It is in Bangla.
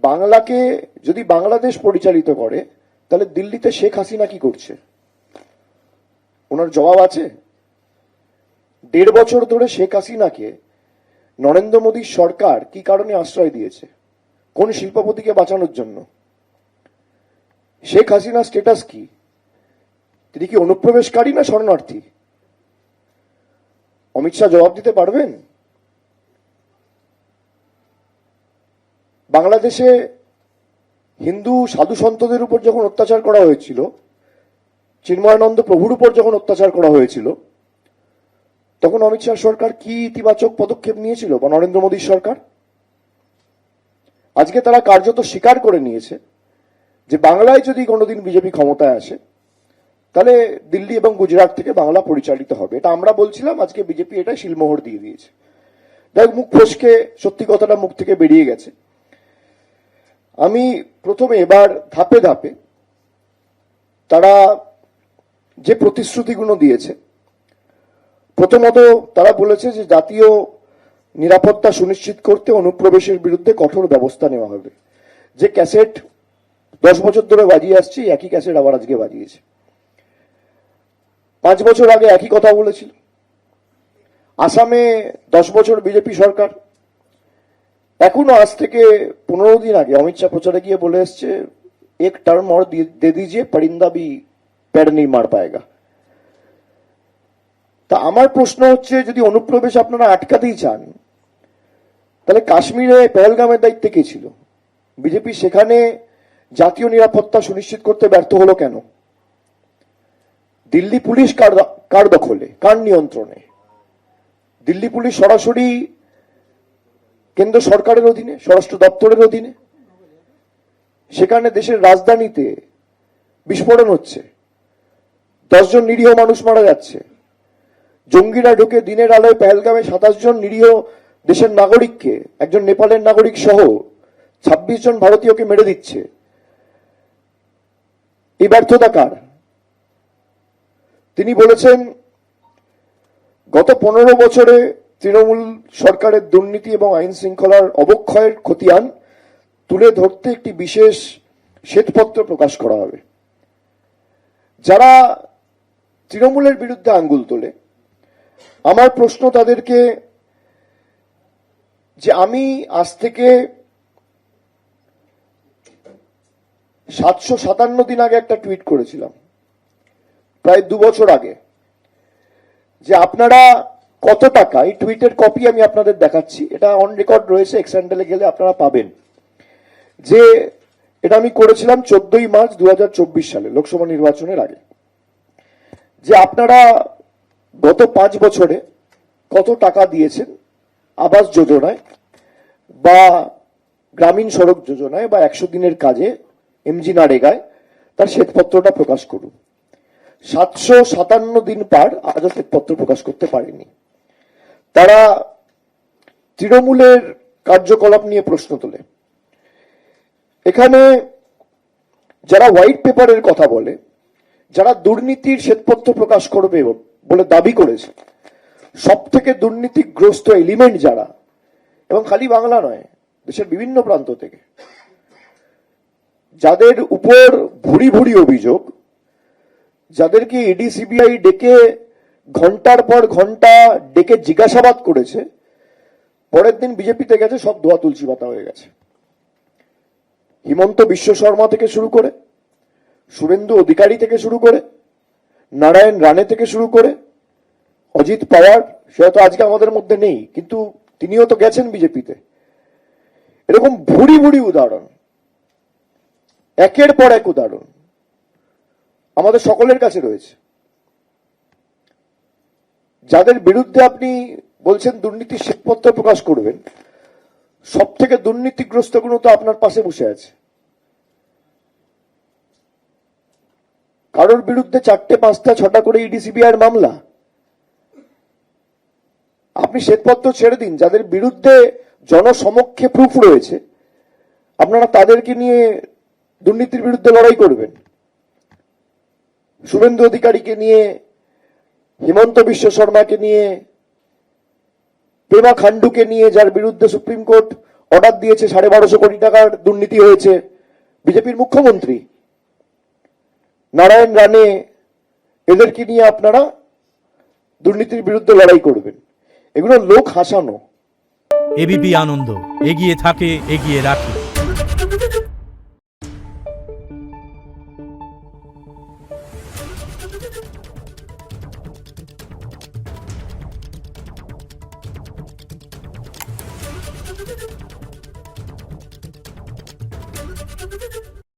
বাংলাকে যদি বাংলাদেশ পরিচালিত করে তাহলে দিল্লিতে শেখ হাসিনা কি করছে? ওনার জবাব আছে? 1.5 বছর ধরে শেখ হাসিনাকে নরেন্দ্র মোদীর সরকার কি কারণে আশ্রয় দিয়েছে? কোন শিল্পপতিকে বাঁচানোর জন্য? শেখ হাসিনার স্ট্যাটাস কি? তিনি কি অনুপ্রবেশকারী না শরণার্থী? অমিত শাহ জবাব দিতে পারবেন? বাংলাদেশে হিন্দু সাধু সন্তদের উপর যখন অত্যাচার করা হয়েছিল, চিন্ময়ানন্দ প্রভুর উপর যখন অত্যাচার করা হয়েছিল, তখন অমিত শাহ সরকার কি ইতিবাচক পদক্ষেপ নিয়েছিল বা নরেন্দ্র মোদীর সরকার? আজকে তারা কার্যত স্বীকার করে নিয়েছে যে বাংলায় যদি কোনোদিন বিজেপি ক্ষমতায় আসে তাহলে দিল্লি এবং গুজরাট থেকে বাংলা পরিচালিত হবে। এটা আমরা বলছিলাম, আজকে বিজেপি এটা শিলমোহর দিয়ে দিয়েছে। দেখ, মুখ ফসকে সত্যি কথাটা মুখ থেকে বেরিয়ে গেছে। আমি প্রথমে এবার ধাপে ধাপে তারা যে প্রতিশ্রুতিগুলো দিয়েছে, প্রথমত তারা বলেছে যে জাতীয় নিরাপত্তা সুনিশ্চিত করতে অনুপ্রবেশের বিরুদ্ধে কঠোর ব্যবস্থা নেওয়া হবে। যে ক্যাসেট 10 বছর ধরে বাজিয়ে আসছে, একই ক্যাসেট আবার আজকে বাজিয়েছে। 5 বছর আগে একই কথা বলেছিল। আসামে 10 বছর বিজেপি সরকার, এখনো আজ থেকে 15 দিন আগে অমিত শাহ প্রচারে গিয়ে বলে এসছে, এক টার্ম और दे दीजिए परिंदा भी पैर नहीं मार पाएगा। তা আমার প্রশ্ন হচ্ছে, যদি অনুপ্রবেশ আপনারা আটকাতেই চান তাহলে কাশ্মীরে পেহেলগামের দায়িত্বে কে ছিল? বিজেপি সেখানে জাতীয় নিরাপত্তা সুনিশ্চিত করতে ব্যর্থ হলো কেন? দিল্লি পুলিশ কার দখলে, কার নিয়ন্ত্রণে? দিল্লি পুলিশ সরাসরি কেন্দ্র সরকারের অধীনে, স্বরাষ্ট্র দপ্তরের অধীনে। সেখানে দেশের রাজধানীতে বিস্ফোরণ হচ্ছে, 10 জন নিরীহ মানুষ মারা যাচ্ছে। জঙ্গিরা ঢুকে দিনের আলোয় পেহেলগামে 27 জন নিরীহ দেশের নাগরিককে, একজন নেপালের নাগরিক সহ 26 জন ভারতীয়কে মেরে দিচ্ছে। এই ব্যর্থতা কার? তিনি বলেছেন গত 15 বছরে তৃণমূল সরকারের দুর্নীতি এবং আইন শৃঙ্খলার অবক্ষয়ের খতিয়ান তুলে ধরতে একটি বিশেষ শ্বেতপত্র প্রকাশ করা হবে। যারা তৃণমূলের বিরুদ্ধে আঙ্গুল তোলে, আমার প্রশ্ন তাদেরকে যে আমি আজ থেকে 757 দিন আগে একটা টুইট করেছিলাম, প্রায় 2 বছর আগে, যে আপনারা কত টাকা, এই টুইটের কপি আমি আপনাদের দেখাচ্ছি, এটা অন রেকর্ড রয়েছে, এক্স হ্যান্ডেলে গেলে আপনারা পাবেন, যে এটা আমি করেছিলাম 14ই মার্চ 2024 সালে লোকসভা নির্বাচনের আগে, যে আপনারা গত 5 বছরে কত টাকা দিয়েছেন আবাস যোজনায় বা গ্রামীণ সড়ক যোজনায় বা 100 দিনের কাজে, এমজি নারেগায়, তার শ্বেতপত্রটা প্রকাশ করুন। 757 দিন পার, আজও শ্বেতপত্র প্রকাশ করতে পারেনি। তারা তৃণমূলের কার্যকলাপ নিয়ে প্রশ্ন তোলে। এখানে যারা হোয়াইট পেপারের কথা বলে, যারা দুর্নীতির শ্বেতপত্র প্রকাশ করবে বলে দাবি করেছে, সব থেকে দুর্নীতিগ্রস্ত এলিমেন্ট যারা, এবং খালি বাংলা নয়, দেশের বিভিন্ন প্রান্ত থেকে, যাদের উপর ভুরি ভুরি অভিযোগ, যাদেরকে ইডি সিবিআই ডেকে ঘন্টার পর ঘন্টা ডেকে জিজ্ঞাসাবাদ করেছে, পরের দিন বিজেপিতে গেছে, সব ধোয়া তুলসী পাতা হয়ে গেছে। হিমন্ত বিশ্ব শর্মা থেকে শুরু করে, শুভেন্দু অধিকারী থেকে শুরু করে, নারায়ণ রানে থেকে শুরু করে, অজিত পাওয়ার, সে হয়তো আজকে আমাদের মধ্যে নেই, কিন্তু তিনিও তো গেছেন বিজেপিতে। এরকম ভুরি ভুরি উদাহরণ, একের পর এক উদাহরণ আমাদের সকলের কাছে রয়েছে। যাদের বিরুদ্ধে আপনি বলছেন দুর্নীতির শ্বেতপত্র প্রকাশ করবেন, সব থেকে দুর্নীতিগ্রস্ত গুলো তো আপনার পাশে বসে আছে। কারোর বিরুদ্ধে 4টে 5টা 6টা করে ইডি সিবিআইয়ের মামলা। আপনি শ্বেতপত্র ছেড়ে দিন, যাদের বিরুদ্ধে জনসমক্ষে প্রুফ রয়েছে, আপনারা তাদেরকে নিয়ে দুর্নীতির বিরুদ্ধে লড়াই করবেন। শুভেন্দু অধিকারীকে নিয়ে, হিমন্ত বিশ্ব শর্মাকে নিয়ে, পেমা খান্ডুকে নিয়ে, যার বিরুদ্ধে সুপ্রিম কোর্ট অর্ডার দিয়েছে 1250 কোটি টাকার দুর্নীতি হয়েছে বিজেপির মুখ্যমন্ত্রী নারায়ণ রানে, এদেরকে নিয়ে আপনারা দুর্নীতির বিরুদ্ধে লড়াই করবেন। এগুলো লোক হাসানো। এবিপি আনন্দ, এগিয়ে থাকে, এগিয়ে রাখে।